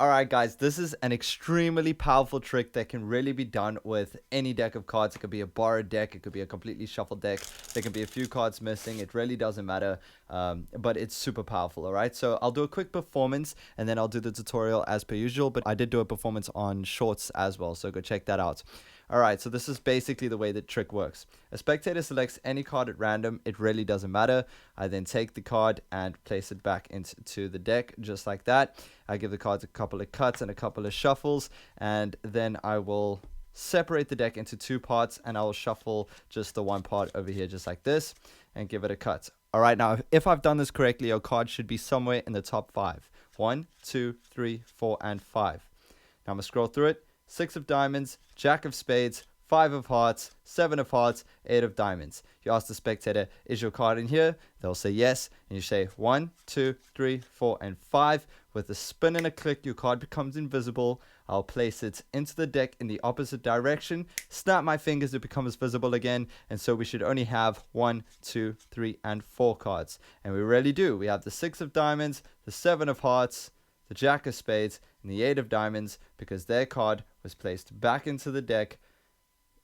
Alright guys, this is an extremely powerful trick that can really be done with any deck of cards. It could be a borrowed deck, it could be a completely shuffled deck, there can be a few cards missing, it really doesn't matter, but it's super powerful, alright? So I'll do a quick performance and then I'll do the tutorial as per usual, but I did do a performance on shorts as well, so go check that out. Alright, so this is basically the way the trick works. A spectator selects any card at random, it really doesn't matter. I then take the card and place it back into the deck, just like that. I give the cards a couple of cuts and a couple of shuffles, and then I will separate the deck into two parts, and I will shuffle just the one part over here, just like this, and give it a cut. Alright, now if I've done this correctly, your card should be somewhere in the top 5. 1, 2, 3, 4, and 5. Now I'm going to scroll through it. 6 of diamonds, Jack of spades, 5 of hearts, 7 of hearts, 8 of diamonds. You ask the spectator, is your card in here? They'll say yes. And you say 1, 2, 3, 4, and 5. With a spin and a click, your card becomes invisible. I'll place it into the deck in the opposite direction. Snap my fingers, it becomes visible again. And so we should only have 1, 2, 3, and 4 cards. And we really do. We have the 6 of diamonds, the 7 of hearts, the Jack of spades, and the 8 of diamonds, because their card was placed back into the deck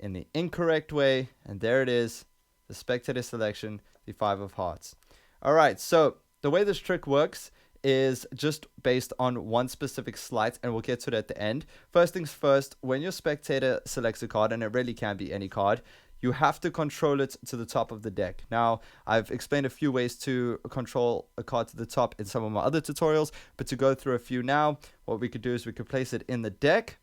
in the incorrect way. And there it is, the spectator selection, the 5 of hearts. Alright, so the way this trick works is just based on one specific sleight, and we'll get to it at the end. First things first, when your spectator selects a card, and it really can be any card, you have to control it to the top of the deck. Now, I've explained a few ways to control a card to the top in some of my other tutorials, but to go through a few now, what we could do is we could place it in the deck,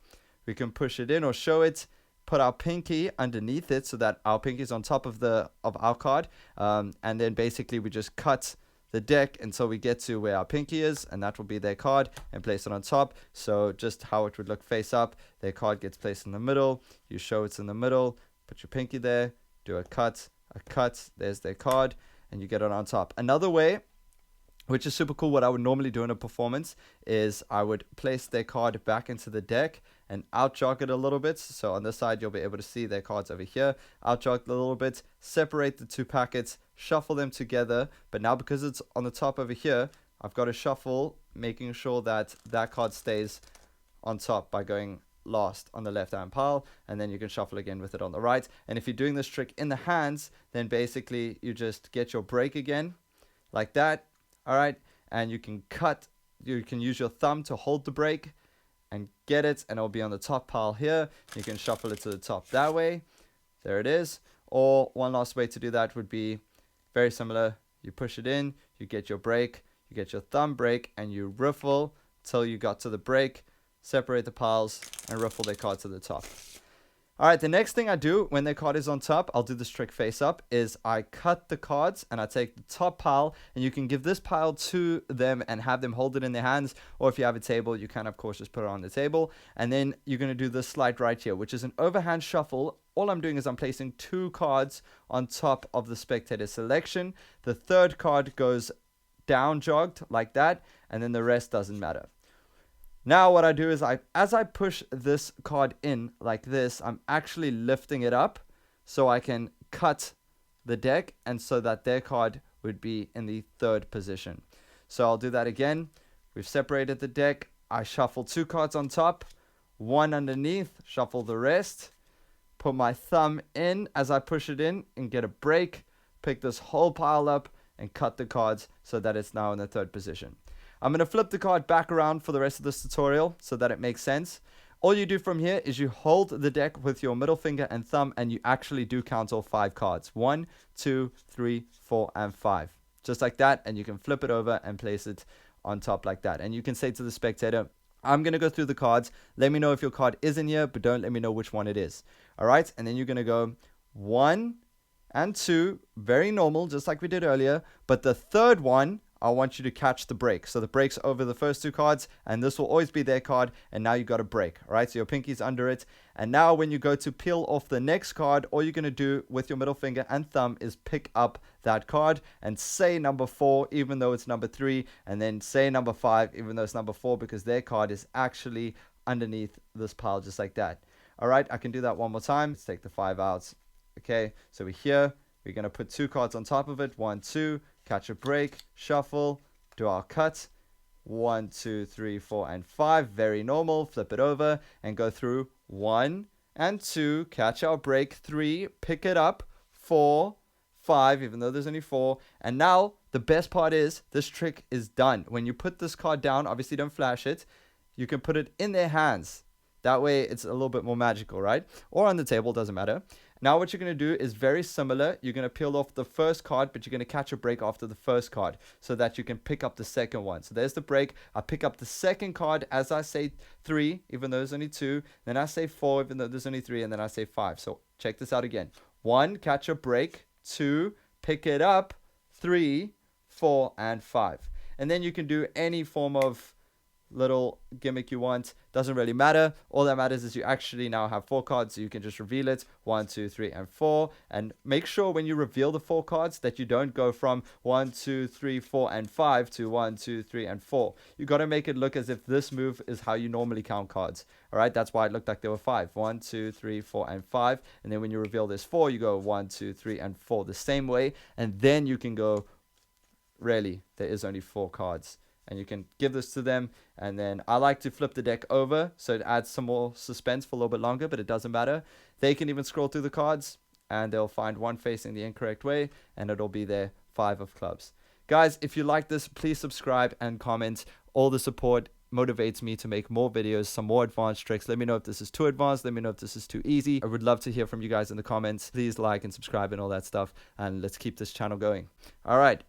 we can push it in or show it, put our pinky underneath it so that our pinky is on top of our card, and then basically we just cut the deck until we get to where our pinky is, and that will be their card, and place it on top. So just how it would look face up, their card gets placed in the middle, you show it's in the middle, put your pinky there, do a cut, there's their card, and you get it on top. Another way, which is super cool, what I would normally do in a performance is I would place their card back into the deck and out jog it a little bit. So on this side, you'll be able to see their cards over here, out jog a little bit, separate the two packets, shuffle them together. But now because it's on the top over here, I've got to shuffle, making sure that that card stays on top by going last on the left hand pile, and then you can shuffle again with it on the right. And if you're doing this trick in the hands, then basically you just get your break again like that. All right, and you can use your thumb to hold the break and get it, and it'll be on the top pile here. You can shuffle it to the top that way. There it is. Or one last way to do that would be very similar. You push it in, you get your break, you get your thumb break, and you riffle till you got to the break, separate the piles, and riffle their card to the top. Alright, the next thing I do when their card is on top, I'll do this trick face up, is I cut the cards and I take the top pile, and you can give this pile to them and have them hold it in their hands, or if you have a table, you can of course just put it on the table. And then you're going to do this slide right here, which is an overhand shuffle. All I'm doing is I'm placing 2 cards on top of the spectator selection. The third card goes down jogged like that, and then the rest doesn't matter. Now what I do is as I push this card in like this, I'm actually lifting it up so I can cut the deck, and so that their card would be in the 3rd position. So I'll do that again. We've separated the deck. I shuffle 2 cards on top, 1 underneath, shuffle the rest, put my thumb in as I push it in and get a break, pick this whole pile up and cut the cards so that it's now in the 3rd position. I'm going to flip the card back around for the rest of this tutorial so that it makes sense. All you do from here is you hold the deck with your middle finger and thumb, and you actually do count all 5 cards. 1, 2, 3, 4, and 5. Just like that, and you can flip it over and place it on top like that. And you can say to the spectator, I'm going to go through the cards. Let me know if your card is in here, but don't let me know which one it is. Alright, and then you're going to go 1 and 2, very normal, just like we did earlier. But the third one, I want you to catch the break. So the break's over the first 2 cards, and this will always be their card, and now you got a break. All right, so your pinky's under it. And now when you go to peel off the next card, all you're going to do with your middle finger and thumb is pick up that card and say number 4, even though it's number 3, and then say number 5, even though it's number 4, because their card is actually underneath this pile, just like that. All right, I can do that one more time. Let's take the 5 out. Okay, so we're here. We're going to put 2 cards on top of it. 1, 2. Catch a break, shuffle, do our cut, 1, 2, 3, 4, and 5. Very normal. Flip it over and go through 1 and 2. Catch our break. 3. Pick it up. 4, 5, even though there's only 4. And now the best part is this trick is done. When you put this card down, obviously don't flash it. You can put it in their hands. That way it's a little bit more magical, right? Or on the table, doesn't matter. Now what you're going to do is very similar. You're going to peel off the first card, but you're going to catch a break after the first card so that you can pick up the second one. So there's the break. I pick up the second card as I say 3, even though there's only 2. Then I say 4, even though there's only 3. And then I say 5. So check this out again. 1, catch a break. 2, pick it up. 3, 4, and 5. And then you can do any form of little gimmick you want. Doesn't really matter. All that matters is you actually now have 4 cards, so you can just reveal it. 1, 2, 3, and 4. And make sure when you reveal the 4 cards that you don't go from 1, 2, 3, 4, and 5 to 1, 2, 3, and 4. You got to make it look as if this move is how you normally count cards. All right, that's why it looked like there were 5. 1, 2, 3, 4, and 5. And then when you reveal this 4, you go 1, 2, 3, and 4 the same way. And then you can go, really, there is only 4 cards. And you can give this to them. And then I like to flip the deck over so it adds some more suspense for a little bit longer, but it doesn't matter. They can even scroll through the cards and they'll find one facing the incorrect way and it'll be their 5 of clubs. Guys, if you like this, please subscribe and comment. All the support motivates me to make more videos, some more advanced tricks. Let me know if this is too advanced. Let me know if this is too easy. I would love to hear from you guys in the comments. Please like and subscribe and all that stuff. And let's keep this channel going. All right.